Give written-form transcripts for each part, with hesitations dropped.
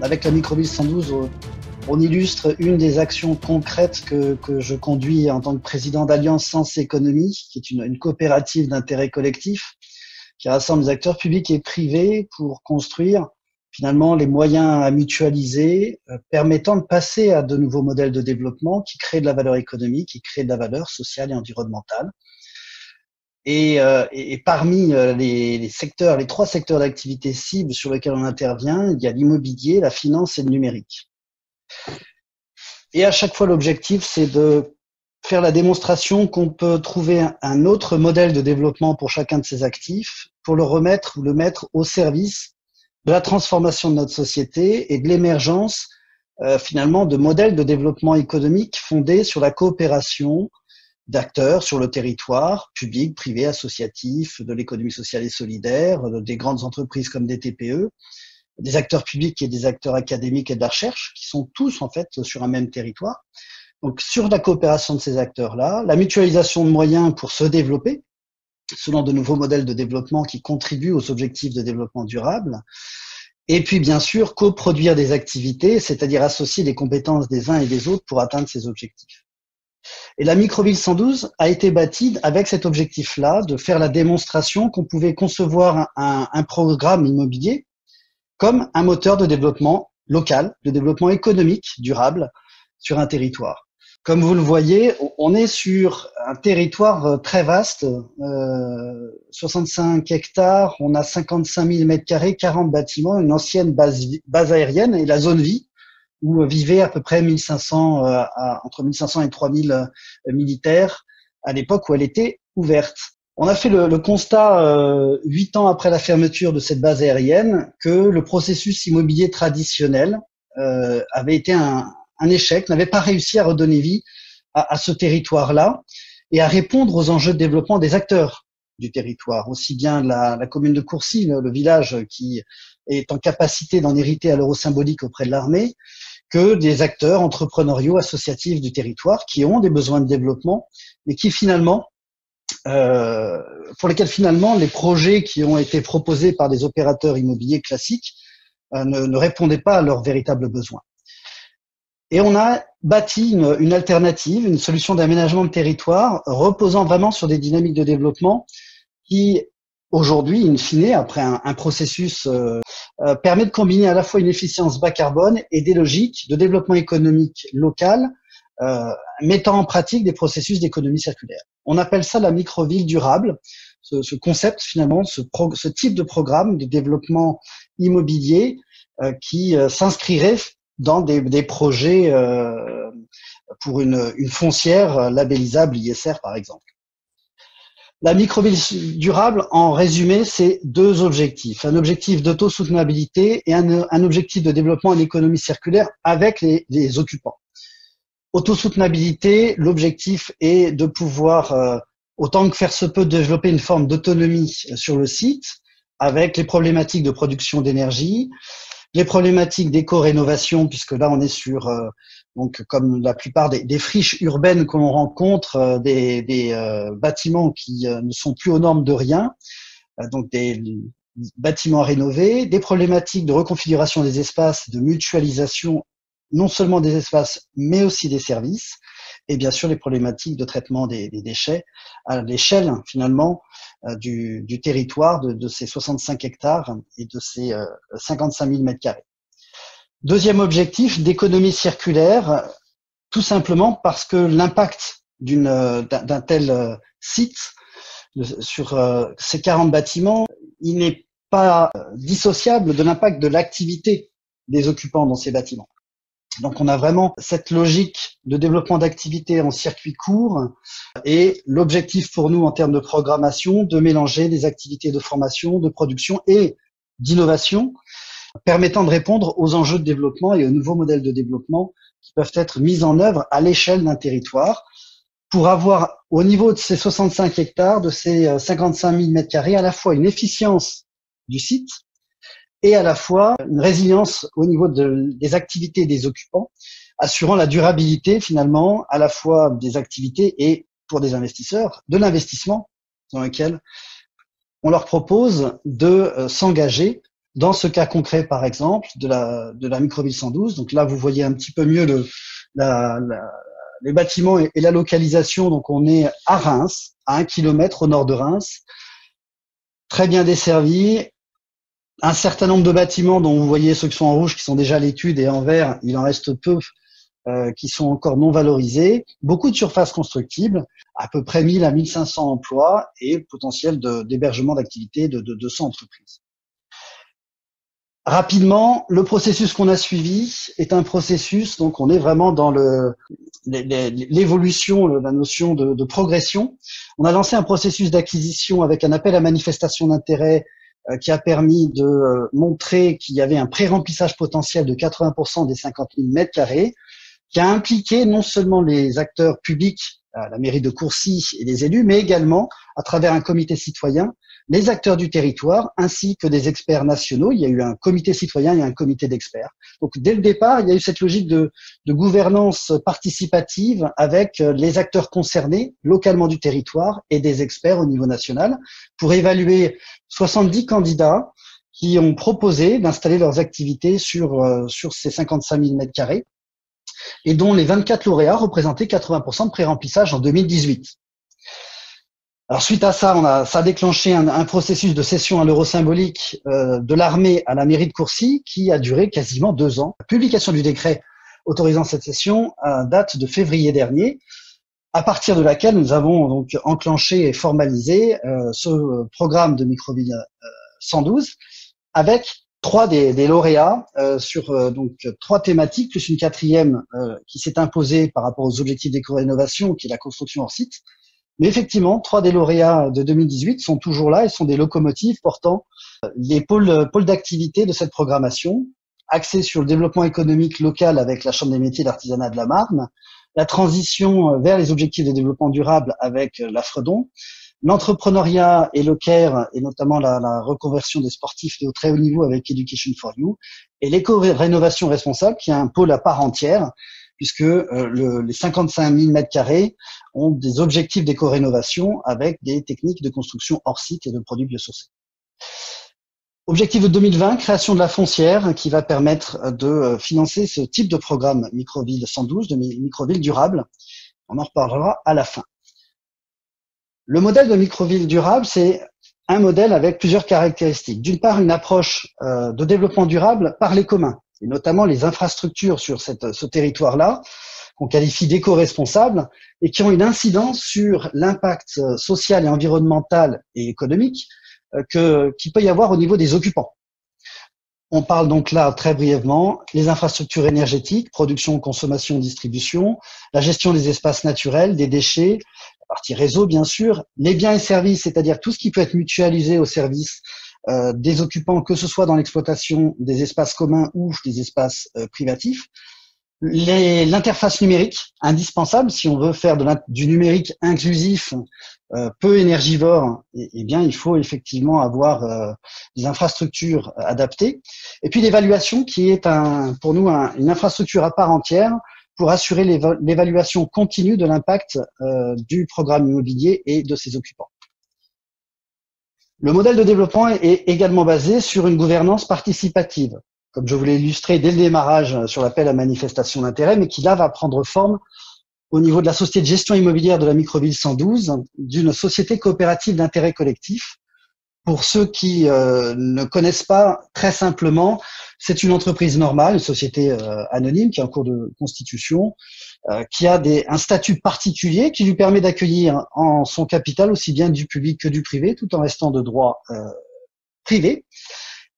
Avec la Microville 112, on illustre une des actions concrètes que je conduis en tant que président d'Alliance Sens Économie, qui est une coopérative d'intérêt collectif qui rassemble des acteurs publics et privés pour construire finalement les moyens à mutualiser, permettant de passer à de nouveaux modèles de développement qui créent de la valeur économique, qui créent de la valeur sociale et environnementale. Et parmi les secteurs, les 3 secteurs d'activité cibles sur lesquels on intervient, il y a l'immobilier, la finance et le numérique. Et à chaque fois, l'objectif, c'est de faire la démonstration qu'on peut trouver un autre modèle de développement pour chacun de ces actifs, pour le mettre au service de la transformation de notre société et de l'émergence finalement de modèles de développement économique fondés sur la coopération d'acteurs sur le territoire, publics, privés, associatifs, de l'économie sociale et solidaire, des grandes entreprises comme des TPE, des acteurs publics et des acteurs académiques et de la recherche, qui sont tous en fait sur un même territoire. Donc sur la coopération de ces acteurs-là, la mutualisation de moyens pour se développer, selon de nouveaux modèles de développement qui contribuent aux objectifs de développement durable, et puis bien sûr coproduire des activités, c'est-à-dire associer les compétences des uns et des autres pour atteindre ces objectifs. Et la Microville 112 a été bâtie avec cet objectif-là, de faire la démonstration qu'on pouvait concevoir un programme immobilier comme un moteur de développement local, de développement économique durable sur un territoire. Comme vous le voyez, on est sur un territoire très vaste, 65 hectares, on a 55 000 mètres carrés, 40 bâtiments, une ancienne base aérienne et la zone vie, où vivaient à peu près 1500, entre 1500 et 3000 militaires à l'époque où elle était ouverte. On a fait le constat 8 ans après la fermeture de cette base aérienne que le processus immobilier traditionnel avait été un échec, n'avait pas réussi à redonner vie à ce territoire-là et à répondre aux enjeux de développement des acteurs du territoire, aussi bien la commune de Courcy, le village qui est en capacité d'en hériter à l'euro symbolique auprès de l'armée, que des acteurs entrepreneuriaux associatifs du territoire qui ont des besoins de développement, mais qui finalement, pour lesquels finalement les projets qui ont été proposés par des opérateurs immobiliers classiques ne répondaient pas à leurs véritables besoins. Et on a bâti une alternative, une solution d'aménagement de territoire reposant vraiment sur des dynamiques de développement qui, aujourd'hui, in fine, après un processus permet de combiner à la fois une efficience bas carbone et des logiques de développement économique local, mettant en pratique des processus d'économie circulaire. On appelle ça la microville durable, ce concept finalement, ce type de programme de développement immobilier qui s'inscrirait dans des projets pour une foncière labellisable ISR par exemple. La microville durable, en résumé, c'est 2 objectifs. Un objectif d'autosoutenabilité et un objectif de développement en économie circulaire avec les occupants. Autosoutenabilité, l'objectif est de pouvoir, autant que faire se peut, développer une forme d'autonomie sur le site avec les problématiques de production d'énergie, les problématiques d'éco-rénovation, puisque là on est sur donc comme la plupart des friches urbaines que l'on rencontre, des bâtiments qui ne sont plus aux normes de rien, donc des bâtiments à rénover, des problématiques de reconfiguration des espaces, de mutualisation non seulement des espaces mais aussi des services, et bien sûr les problématiques de traitement des déchets à l'échelle finalement du territoire de ces 65 hectares et de ces 55 000 mètres carrés. Deuxième objectif, d'économie circulaire, tout simplement parce que l'impact d'un tel site sur ces 40 bâtiments, il n'est pas dissociable de l'impact de l'activité des occupants dans ces bâtiments. Donc on a vraiment cette logique de développement d'activités en circuit court et l'objectif pour nous en termes de programmation de mélanger des activités de formation, de production et d'innovation permettant de répondre aux enjeux de développement et aux nouveaux modèles de développement qui peuvent être mis en œuvre à l'échelle d'un territoire pour avoir au niveau de ces 65 hectares, de ces 55 000 mètres carrés, à la fois une efficience du site et à la fois une résilience au niveau des activités des occupants, assurant la durabilité finalement à la fois des activités et pour des investisseurs, de l'investissement dans lequel on leur propose de s'engager Dans ce cas concret, par exemple, de la microville 112, donc là, vous voyez un petit peu mieux les bâtiments et la localisation. Donc, on est à Reims, à 1 kilomètre au nord de Reims, très bien desservi. Un certain nombre de bâtiments dont vous voyez ceux qui sont en rouge, qui sont déjà à l'étude, et en vert, il en reste peu qui sont encore non valorisés. Beaucoup de surfaces constructibles, à peu près 1000 à 1500 emplois et potentiel d'hébergement d'activités de 200 entreprises. Rapidement, le processus qu'on a suivi est un processus, donc on est vraiment dans l'évolution, la notion de progression. On a lancé un processus d'acquisition avec un appel à manifestation d'intérêt qui a permis de montrer qu'il y avait un pré-remplissage potentiel de 80% des 50 000 mètres carrés, qui a impliqué non seulement les acteurs publics, la mairie de Courcy et les élus, mais également, à travers un comité citoyen, les acteurs du territoire, ainsi que des experts nationaux. Il y a eu un comité citoyen et un comité d'experts. Donc, dès le départ, il y a eu cette logique de gouvernance participative avec les acteurs concernés localement du territoire et des experts au niveau national pour évaluer 70 candidats qui ont proposé d'installer leurs activités sur ces 55 000 mètres carrés et dont les 24 lauréats représentaient 80% de pré-remplissage en 2018. Alors suite à ça, ça a déclenché un processus de cession à l'euro symbolique de l'armée à la mairie de Courcy qui a duré quasiment 2 ans. La publication du décret autorisant cette cession date de février dernier, à partir de laquelle nous avons donc enclenché et formalisé ce programme de Microville 112 avec 3 des lauréats sur donc 3 thématiques plus une 4e qui s'est imposée par rapport aux objectifs d'éco-rénovation qui est la construction hors site. Mais effectivement, 3 des lauréats de 2018 sont toujours là et sont des locomotives portant les pôles d'activité de cette programmation, axés sur le développement économique local avec la Chambre des métiers et de l'artisanat de la Marne, la transition vers les objectifs de développement durable avec la Fredon, l'entrepreneuriat et le CARE, et notamment la reconversion des sportifs de très haut niveau avec Education for You, et l'éco-rénovation responsable qui est un pôle à part entière, puisque les 55 000 mètres carrés ont des objectifs d'éco-rénovation avec des techniques de construction hors site et de produits biosourcés. Objectif de 2020, création de la foncière qui va permettre de financer ce type de programme Microville 112, de microville durable. On en reparlera à la fin. Le modèle de microville durable, c'est un modèle avec plusieurs caractéristiques. D'une part, une approche de développement durable par les communs, et notamment les infrastructures sur ce territoire-là, qu'on qualifie d'éco-responsables, et qui ont une incidence sur l'impact social et environnemental et économique qu'il peut y avoir au niveau des occupants. On parle donc là très brièvement les infrastructures énergétiques, production, consommation, distribution, la gestion des espaces naturels, des déchets, la partie réseau bien sûr, les biens et services, c'est-à-dire tout ce qui peut être mutualisé au service des occupants, que ce soit dans l'exploitation des espaces communs ou des espaces privatifs. L'interface numérique, indispensable si on veut faire du numérique inclusif, peu énergivore, eh bien il faut effectivement avoir des infrastructures adaptées. Et puis l'évaluation qui est pour nous une infrastructure à part entière pour assurer l'évaluation continue de l'impact du programme immobilier et de ses occupants. Le modèle de développement est également basé sur une gouvernance participative, comme je vous l'ai illustré dès le démarrage sur l'appel à manifestation d'intérêt, mais qui là va prendre forme au niveau de la société de gestion immobilière de la Microville 112, d'une société coopérative d'intérêt collectif. Pour ceux qui ne connaissent pas, très simplement, c'est une entreprise normale, une société anonyme qui est en cours de constitution, qui a un statut particulier qui lui permet d'accueillir en son capital aussi bien du public que du privé, tout en restant de droit privé,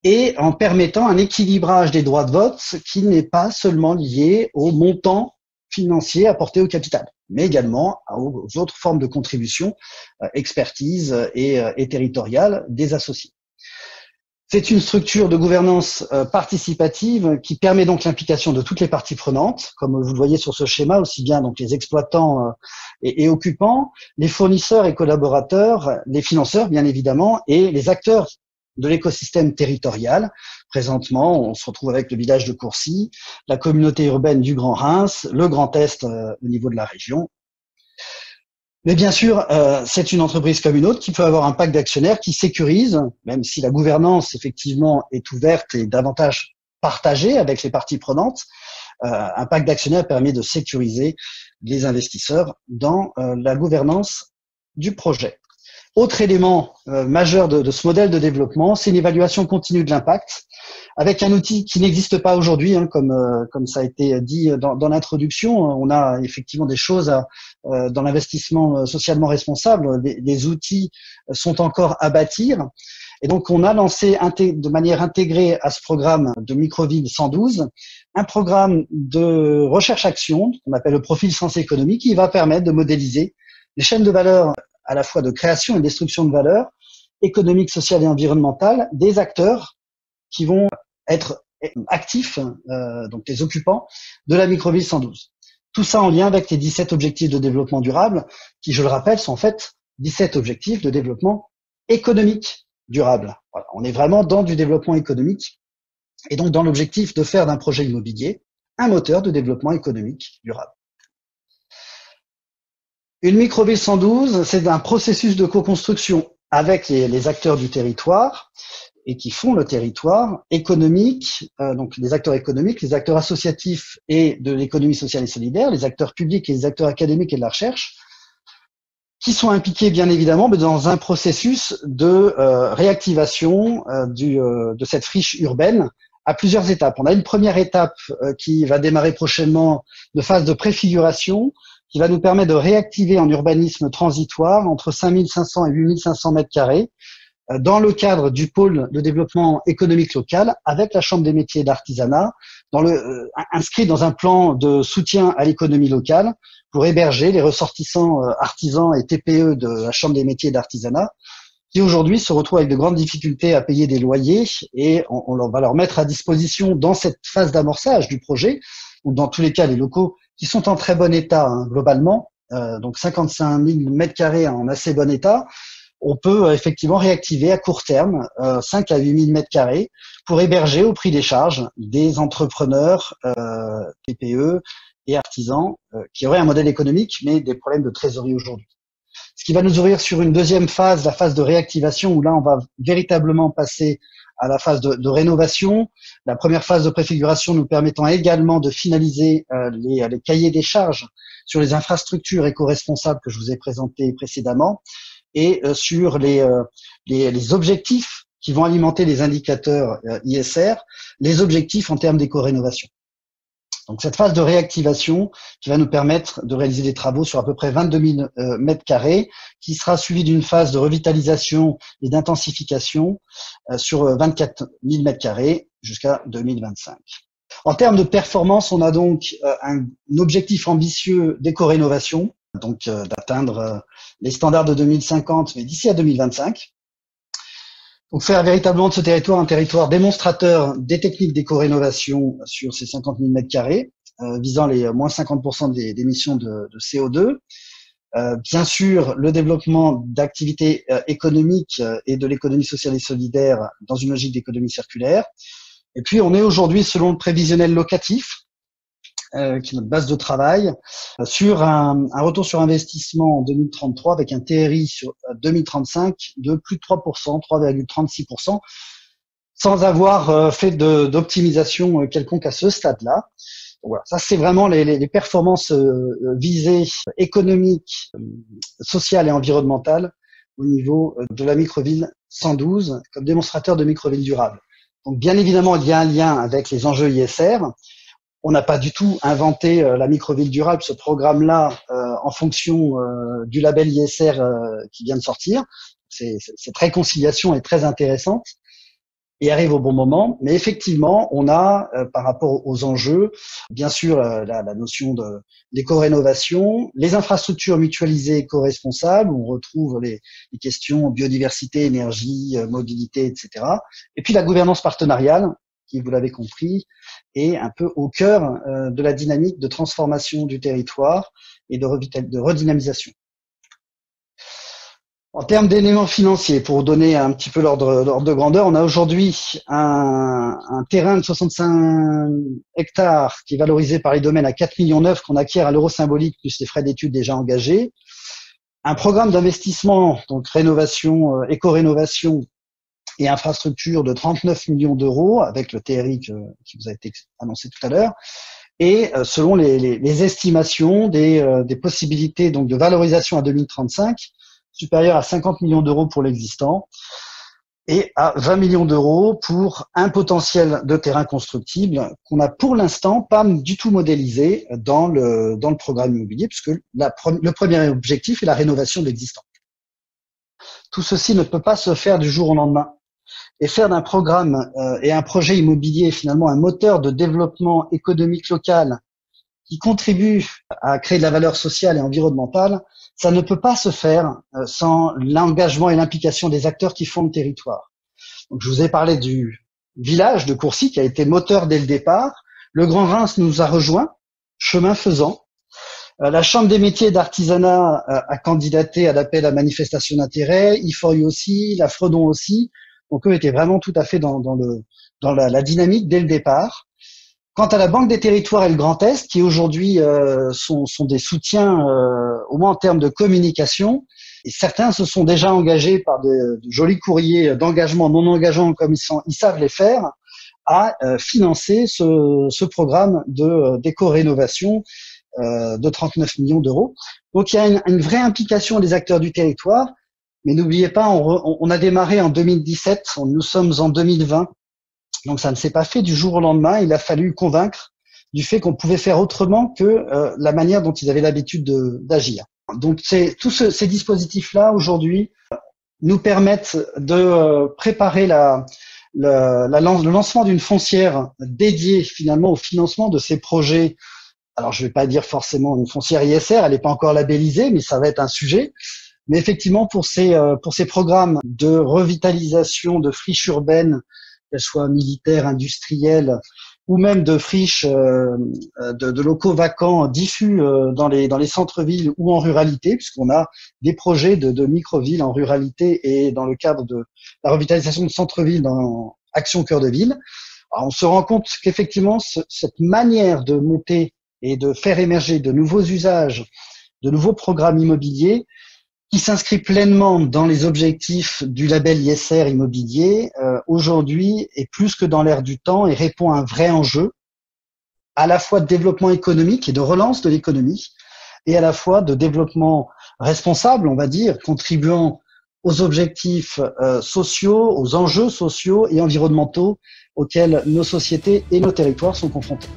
et en permettant un équilibrage des droits de vote qui n'est pas seulement lié au montant financier apporté au capital, mais également aux autres formes de contribution, expertise et territoriale des associés. C'est une structure de gouvernance participative qui permet donc l'implication de toutes les parties prenantes, comme vous le voyez sur ce schéma, aussi bien donc les exploitants et occupants, les fournisseurs et collaborateurs, les financeurs bien évidemment, et les acteurs de l'écosystème territorial. Présentement, on se retrouve avec le village de Courcy, la communauté urbaine du Grand Reims, le Grand Est au niveau de la région. Mais bien sûr, c'est une entreprise comme une autre qui peut avoir un pacte d'actionnaires qui sécurise, même si la gouvernance effectivement est ouverte et davantage partagée avec les parties prenantes. Un pacte d'actionnaires permet de sécuriser les investisseurs dans la gouvernance du projet. Autre élément majeur de ce modèle de développement, c'est une évaluation continue de l'impact avec un outil qui n'existe pas aujourd'hui, hein, comme ça a été dit dans l'introduction. On a effectivement des choses dans l'investissement socialement responsable. Les outils sont encore à bâtir. Et donc, on a lancé de manière intégrée à ce programme de Microville 112 un programme de recherche-action qu'on appelle le profil sens économique qui va permettre de modéliser les chaînes de valeur à la fois de création et de destruction de valeur économique, sociale et environnementale des acteurs qui vont être actifs, donc les occupants de la Microville 112. Tout ça en lien avec les 17 objectifs de développement durable qui, je le rappelle, sont en fait 17 objectifs de développement économique durable. Voilà, on est vraiment dans du développement économique et donc dans l'objectif de faire d'un projet immobilier un moteur de développement économique durable. Une Microville 112, c'est un processus de co-construction avec les acteurs du territoire et qui font le territoire économique, donc les acteurs économiques, les acteurs associatifs et de l'économie sociale et solidaire, les acteurs publics et les acteurs académiques et de la recherche, qui sont impliqués bien évidemment dans un processus de réactivation de cette friche urbaine à plusieurs étapes. On a une première étape qui va démarrer prochainement de phase de préfiguration, qui va nous permettre de réactiver en urbanisme transitoire entre 5500 et 8500 mètres carrés dans le cadre du pôle de développement économique local avec la Chambre des métiers et de l'artisanat, inscrit dans un plan de soutien à l'économie locale pour héberger les ressortissants artisans et TPE de la Chambre des métiers et de l'artisanat qui aujourd'hui se retrouvent avec de grandes difficultés à payer des loyers et on va leur mettre à disposition dans cette phase d'amorçage du projet, ou dans tous les cas les locaux qui sont en très bon état hein, globalement, donc 55 000 mètres carrés en assez bon état, on peut effectivement réactiver à court terme 5 à 8 000 mètres carrés pour héberger au prix des charges des entrepreneurs, TPE et artisans qui auraient un modèle économique mais des problèmes de trésorerie aujourd'hui. Ce qui va nous ouvrir sur une deuxième phase, la phase de réactivation, où là on va véritablement passer à la phase de rénovation. La première phase de préfiguration nous permettant également de finaliser les cahiers des charges sur les infrastructures éco-responsables que je vous ai présentés précédemment et sur les objectifs qui vont alimenter les indicateurs ISR, les objectifs en termes d'éco-rénovation. Donc cette phase de réactivation qui va nous permettre de réaliser des travaux sur à peu près 22 000 mètres carrés, qui sera suivie d'une phase de revitalisation et d'intensification sur 24 000 mètres carrés jusqu'à 2025. En termes de performance, on a donc un objectif ambitieux d'éco-rénovation, donc d'atteindre les standards de 2050, mais d'ici à 2025. Donc faire véritablement de ce territoire un territoire démonstrateur des techniques d'éco-rénovation sur ces 50 000 mètres carrés, visant les moins 50% d'émissions de CO2. Bien sûr, le développement d'activités économiques et de l'économie sociale et solidaire dans une logique d'économie circulaire. Et puis, on est aujourd'hui, selon le prévisionnel locatif, qui est notre base de travail, sur un retour sur investissement en 2033 avec un TRI sur 2035 de plus de 3%, 3,36%, sans avoir fait d'optimisation quelconque à ce stade-là. Voilà, ça c'est vraiment les performances visées économiques, sociales et environnementales au niveau de la Microville 112 comme démonstrateur de Microville durable. Donc bien évidemment, il y a un lien avec les enjeux ISR. On n'a pas du tout inventé la Microville durable, ce programme-là, en fonction du label ISR qui vient de sortir. Cette réconciliation est très intéressante et arrive au bon moment. Mais effectivement, on a, par rapport aux enjeux, bien sûr, la notion d'éco-rénovation, les infrastructures mutualisées éco-responsables, où on retrouve les questions biodiversité, énergie, mobilité, etc. Et puis la gouvernance partenariale, qui, vous l'avez compris, est un peu au cœur de la dynamique de transformation du territoire et de redynamisation. En termes d'éléments financiers, pour donner un petit peu l'ordre de grandeur, on a aujourd'hui un terrain de 65 hectares qui est valorisé par les domaines à 4,9 millions qu'on acquiert à l'euro symbolique plus les frais d'études déjà engagés. un programme d'investissement, donc rénovation, éco-rénovation et infrastructure de 39 millions d'euros avec le TRI qui vous a été annoncé tout à l'heure. Et selon les estimations des possibilités donc de valorisation à 2035, supérieures à 50 millions d'euros pour l'existant et à 20 millions d'euros pour un potentiel de terrain constructible qu'on n'a pour l'instant pas du tout modélisé dans le programme immobilier, puisque le premier objectif est la rénovation de l'existant. Tout ceci ne peut pas se faire du jour au lendemain. Et faire d'un programme et un projet immobilier finalement un moteur de développement économique local qui contribue à créer de la valeur sociale et environnementale, ça ne peut pas se faire sans l'engagement et l'implication des acteurs qui font le territoire. Donc, je vous ai parlé du village de Courcy qui a été moteur dès le départ. Le Grand Reims nous a rejoints, chemin faisant. La Chambre des métiers et d'artisanat a candidaté à l'appel à manifestation d'intérêt, IFORI aussi, la Fredon aussi. Donc eux étaient vraiment tout à fait dans la dynamique dès le départ. Quant à la Banque des Territoires et le Grand Est, qui aujourd'hui sont des soutiens, au moins en termes de communication, et certains se sont déjà engagés par de jolis courriers d'engagement non engageants comme ils savent les faire, à financer ce programme d'éco-rénovation de 39 millions d'euros. Donc il y a une vraie implication des acteurs du territoire. Mais n'oubliez pas, on a démarré en 2017, nous sommes en 2020, donc ça ne s'est pas fait du jour au lendemain. Il a fallu convaincre du fait qu'on pouvait faire autrement que la manière dont ils avaient l'habitude d'agir. Donc tous ces dispositifs-là aujourd'hui nous permettent de préparer le lancement d'une foncière dédiée finalement au financement de ces projets. Alors je ne vais pas dire forcément une foncière ISR, elle n'est pas encore labellisée, mais ça va être un sujet. Mais effectivement, pour ces programmes de revitalisation de friches urbaines, qu'elles soient militaires, industrielles, ou même de friches de locaux vacants diffus dans les centres-villes ou en ruralité, puisqu'on a des projets de micro-villes en ruralité et dans le cadre de la revitalisation de centres-villes dans Action Cœur de Ville. Alors, on se rend compte qu'effectivement, cette manière de monter et de faire émerger de nouveaux usages, de nouveaux programmes immobiliers, qui s'inscrit pleinement dans les objectifs du label ISR immobilier, aujourd'hui est plus que dans l'air du temps et répond à un vrai enjeu, à la fois de développement économique et de relance de l'économie, et à la fois de développement responsable, on va dire, contribuant aux objectifs sociaux, aux enjeux sociaux et environnementaux auxquels nos sociétés et nos territoires sont confrontés.